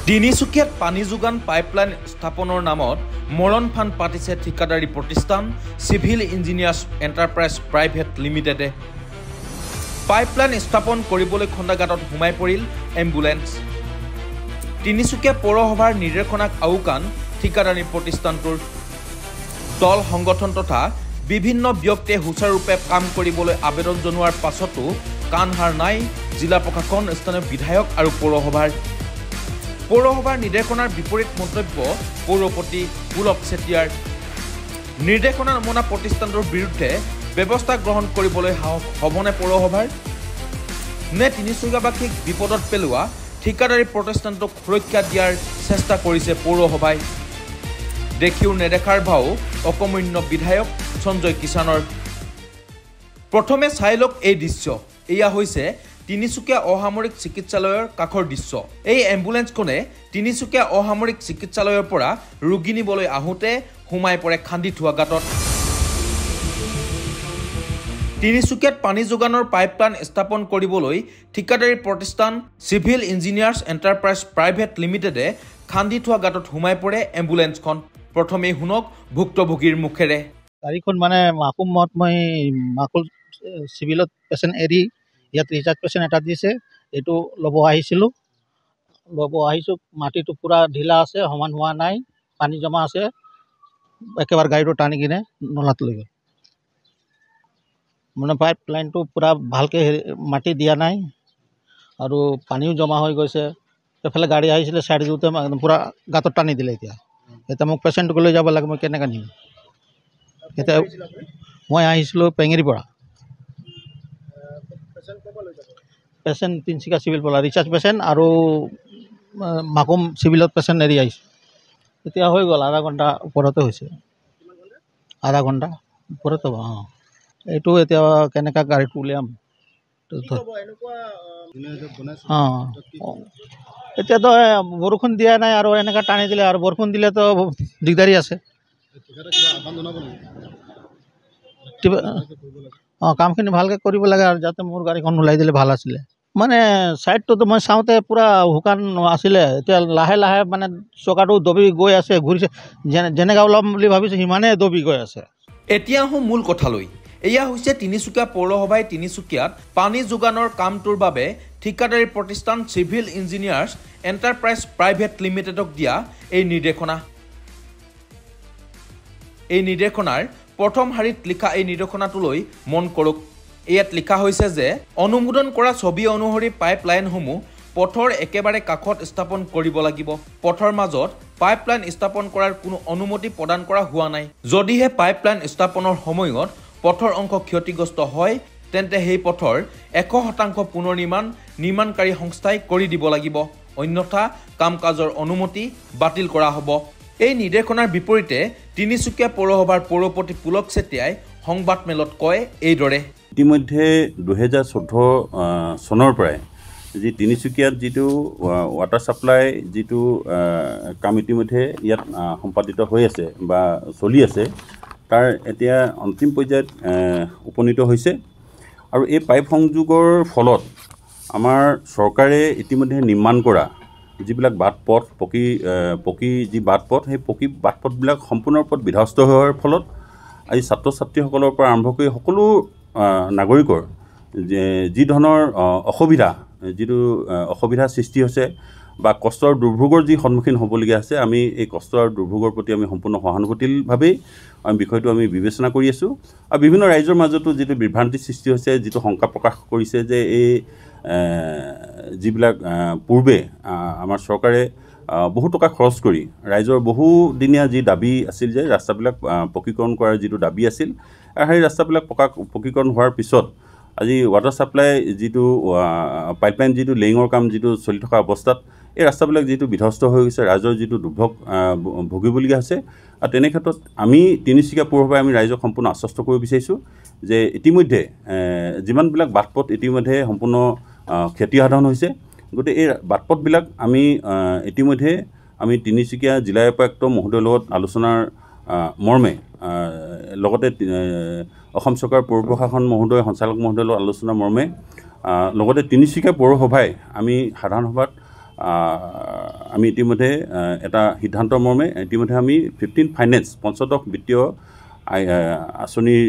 তিনিচুকীয়াত পানী যোগান পাইপলাইন স্থাপনৰ নামত মৰণ ফাণ্ড পাতিছে ঠিকাদাৰী প্ৰতিষ্ঠান চিভিল ইঞ্জিনিয়াৰ্ছ এণ্টাৰপ্ৰাইজ প্ৰাইভেট লিমিটেডে। পাইপলাইন স্থাপন কৰিবলৈ খণ্ডাগাঁতত সোমাই পৰিল এম্বুলেন্স। তিনিচুকীয়া পৌৰসভাৰ নিৰ্দেশনাক আওকাণ ঠিকাদাৰী প্ৰতিষ্ঠানটোৰ। দল সংগঠন তথা বিভিন্ন ব্যক্তিয়ে সুচাৰুৰূপে কাম কৰিবলৈ আবেদন জনোৱাৰ পাছতো কাণসাৰ নাই জিলা প্ৰশাসন, স্থানীয় বিধায়ক আৰু পৌৰসভাৰ নিৰ্দেশনাৰ বিপৰীত মন্তব্য পৌৰপতি পুলক চেতিয়াৰ। নিৰ্দেশনা নমনা প্ৰতিষ্ঠানটোৰ বিৰুদ্ধে ব্যৱস্থা গ্ৰহণ কৰিবলৈ সাহস হ'বনে পৌৰসভাৰ? নে তিনিচুকীয়াবাসীক বিপদত পেলোৱা ঠিকাদাৰী প্ৰতিষ্ঠানটোক সুৰক্ষা দিয়াৰ চেষ্টা কৰিছে পৌৰসভাই? দেখিও নেদেখাৰ ভাও অকমন্য বিধায়ক সঞ্জয় কিষাণৰ। প্ৰথমে চাই লওক এই দৃশ্য। এয়া হৈছে তিনিচুকীয়া অসামৰিক চিকিৎসালয়ৰ কাষৰ দৃশ্য। এই এম্বুলেন্সখনে তিনিচুকীয়া অসামৰিক চিকিৎসালয়ৰ পৰা ৰোগী নিবলৈ আহোঁতে সোমাই পৰে খান্দি থোৱা গাঁতত। তিনিচুকীয়াত পানী যোগানৰ পাইপলাইন স্থাপন কৰিবলৈ ঠিকাদাৰী প্ৰতিষ্ঠান চিভিল ইঞ্জিনিয়াৰ্ছ এণ্টাৰপ্ৰাইজ প্ৰাইভেট লিমিটেডে খান্দি থোৱা গাঁতত সোমাই পৰে এম্বুলেন্সখন। প্ৰথমেই শুনক ভুক্তভোগীৰ মুখেৰে। গাড়ীখন মানে মাকুমত মই মাকুল চিভিলত পেচেণ্ট এৰি ইয়াত ৰিচাৰ্জ পেচেণ্ট এটা দিছে, এইটো ল'ব আহিছোঁ। মাটিটো পূৰা ঢিলা আছে, সমান হোৱা নাই, পানী জমা আছে। একেবাৰে গাড়ীটো টানি কিনে নলাত লৈ গ'ল। মানে পাইপ লাইনটো পূৰা ভালকৈ মাটি দিয়া নাই আৰু পানীও জমা হৈ গৈছে। এইফালে গাড়ী আহিছিলে, চাইড দিওঁতে পূৰা গাঁতত টানি দিলে। এতিয়া মোক পেচেণ্টক লৈ যাব লাগে, মই কেনেকৈ নিম? এতিয়া মই আহিছিলোঁ পেঙেৰিৰ পৰা। পেচেণ্ট তিনিচুকীয়া চিভিল পৰা ৰিচাৰ্জ পেচেণ্ট আৰু মাকুম চিভিলত পেচেণ্ট এৰি আহিছোঁ। এতিয়া হৈ গ'ল আধা ঘণ্টা ওপৰতে হৈছে, আধা ঘণ্টা ওপৰতে হ'ব। এইটো এতিয়া কেনেকৈ গাড়ীটো উলিয়াম? এতিয়াতো বৰষুণ দিয়া নাই আৰু এনেকৈ টানি দিলে, আৰু বৰষুণ দিলেতো দিগদাৰী আছে। কামখিনি ভালকৈ কৰিব লাগে আৰু যাতে মোৰ গাড়ীখন ওলাই দিলে ভাল আছিলে। মানে ছাইডটোতো মই চাওঁতে পূৰা শুকান আছিলে, এতিয়া লাহে লাহে মানে চকাটো দবি গৈ আছে, ঘূৰিছে। যেনেকৈ ওলাম বুলি ভাবিছোঁ সিমানেই দবি গৈ আছে। এতিয়া আহোঁ মূল কথালৈ। এয়া হৈছে তিনিচুকীয়া পৌৰসভাই তিনিচুকীয়াত পানী যোগানৰ কামটোৰ বাবে ঠিকাদাৰী প্ৰতিষ্ঠান চিভিল ইঞ্জিনিয়াৰ্ছ এণ্টাৰপ্ৰাইজ প্ৰাইভেট লিমিটেডক দিয়া এই নিৰ্দেশনা। এই নিৰ্দেশনাৰ প্ৰথম শাৰীত লিখা এই নিৰ্দেশনাটোলৈ মন কৰক। ইয়াত লিখা হৈছে যে অনুমোদন কৰা ছবি অনুসৰি পাইপ লাইনসমূহ পথৰ একেবাৰে কাষত স্থাপন কৰিব লাগিব। পথৰ মাজত পাইপলাইন স্থাপন কৰাৰ কোনো অনুমতি প্ৰদান কৰা হোৱা নাই। যদিহে পাইপলাইন স্থাপনৰ সময়ত পথৰ অংশ ক্ষতিগ্ৰস্ত হয়, তেন্তে সেই পথৰ 100% পুনৰ নিৰ্মাণকাৰী সংস্থাই কৰি দিব লাগিব, অন্যথা কাম কাজৰ অনুমতি বাতিল কৰা হ'ব। এই নিৰ্দেশনাৰ বিপৰীতে তিনিচুকীয়া পৌৰসভাৰ পৌৰপতি পুলক চেতিয়াই সংবাদমেলত কয় এইদৰে। ইতিমধ্যে 2014 চনৰ পৰাই যি তিনিচুকীয়াত যিটো ৱাটাৰ ছাপ্লাই যিটো কাম ইতিমধ্যে ইয়াত সম্পাদিত হৈ আছে বা চলি আছে, তাৰ এতিয়া অন্তিম পৰ্যায়ত উপনীত হৈছে। আৰু এই পাইপ সংযোগৰ ফলত আমাৰ চৰকাৰে ইতিমধ্যে নিৰ্মাণ কৰা যিবিলাক বাট পথ, পকী যি বাট পথ, সেই পকী বাট পথবিলাক সম্পূৰ্ণৰূপত বিধ্বস্ত হোৱাৰ ফলত আজি ছাত্ৰ ছাত্ৰীসকলৰ পৰা আৰম্ভ কৰি সকলো নাগৰিকৰ যি ধৰণৰ অসুবিধাৰ সৃষ্টি হৈছে বা কষ্ট আৰু দুৰ্ভোগৰ যি সন্মুখীন হ'বলগীয়া আছে, আমি এই কষ্ট আৰু দুৰ্ভোগৰ প্ৰতি আমি সম্পূৰ্ণ সহানুভূতিভাৱেই বিষয়টো আমি বিবেচনা কৰি আছোঁ। আৰু বিভিন্ন ৰাইজৰ মাজতো যিটো বিভ্ৰান্তিৰ সৃষ্টি হৈছে, যিটো শংকা প্ৰকাশ কৰিছে যে এই যিবিলাক পূৰ্বে আমাৰ চৰকাৰে বহু টকা খৰচ কৰি ৰাইজৰ বহুদিনীয়া যি দাবী আছিল যে ৰাস্তাবিলাক পকীকৰণ কৰাৰ যিটো দাবী আছিল, সেই ৰাস্তাবিলাক পকীকৰণ হোৱাৰ পিছত আজি ৱাটাৰ ছাপ্লাই যিটো পাইপলাইন যিটো লেইঙৰ কাম যিটো চলি থকা অৱস্থাত এই ৰাস্তাবিলাক যিটো বিধ্বস্ত হৈ গৈছে, ৰাইজৰ যিটো দুৰ্ভোগ ভুগিবলগীয়া হৈছে। আৰু তেনে ক্ষেত্ৰত আমি তিনিচুকীয়া পৌৰসভাই আমি ৰাইজক সম্পূৰ্ণ আশ্বস্ত কৰিব বিচাৰিছোঁ যে ইতিমধ্যে যিমানবিলাক বাটপথ ইতিমধ্যে সম্পূৰ্ণ ক্ষতিসাধন হৈছে, গতিকে এই বাটপথবিলাক আমি ইতিমধ্যে তিনিচুকীয়া জিলা উপায়ুক্ত মহোদয়ৰ লগত আলোচনাৰ মৰ্মে, লগতে অসম চৰকাৰৰ পৌৰ প্ৰশাসন মহোদয় সঞ্চালক মহোদয়ৰ লগত আলোচনাৰ মৰ্মে, লগতে তিনিচুকীয়া পৌৰসভাই আমি সাধাৰণ সভাত আমি ইতিমধ্যে এটা সিদ্ধান্ত মৰ্মে ইতিমধ্যে আমি 15 ফাইনেন্স পঞ্চদশ বিত্তীয় আঁচনিৰ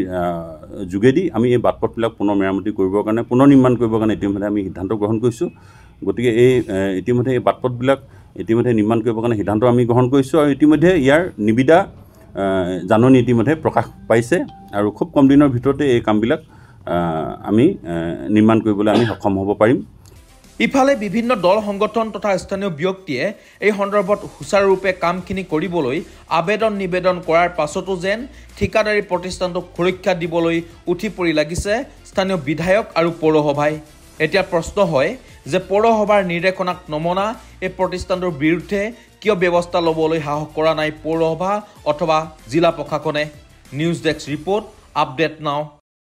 যোগেদি আমি এই বাটপথবিলাক পুনৰ মেৰামতি কৰিবৰ কাৰণে পুনৰ নিৰ্মাণ কৰিবৰ কাৰণে ইতিমধ্যে আমি সিদ্ধান্ত গ্ৰহণ কৰিছোঁ গতিকে এই ইতিমধ্যে এই বাটপথবিলাক ইতিমধ্যে নিৰ্মাণ কৰিবৰ কাৰণে সিদ্ধান্ত আমি গ্ৰহণ কৰিছোঁ আৰু ইতিমধ্যে ইয়াৰ নিবিদা জাননী ইতিমধ্যে প্ৰকাশ পাইছে আৰু খুব কম দিনৰ ভিতৰতে এই কামবিলাক আমি নিৰ্মাণ কৰিবলৈ আমি সক্ষম হ'ব পাৰিম ইফালে বিভিন্ন দল সংগঠন তথা স্থানীয় ব্যক্তিয়ে এই সন্দৰ্ভত সুচাৰুৰূপে কামখিনি কৰিবলৈ আবেদন নিবেদন কৰাৰ পাছতো যেন ঠিকাদাৰী প্ৰতিষ্ঠানটোক সুৰক্ষা দিবলৈ উঠি পৰি লাগিছে স্থানীয় বিধায়ক আৰু পৌৰসভাই এতিয়া প্ৰশ্ন হয় যে পৌৰসভাৰ নিৰ্দেশনাক নমনা এই প্ৰতিষ্ঠানটোৰ বিৰুদ্ধে কিয় ব্যৱস্থা ল'বলৈ সাহস কৰা নাই পৌৰসভা অথবা জিলা প্ৰশাসনে নিউজ ডেস্ক ৰিপৰ্ট আপডেট নাও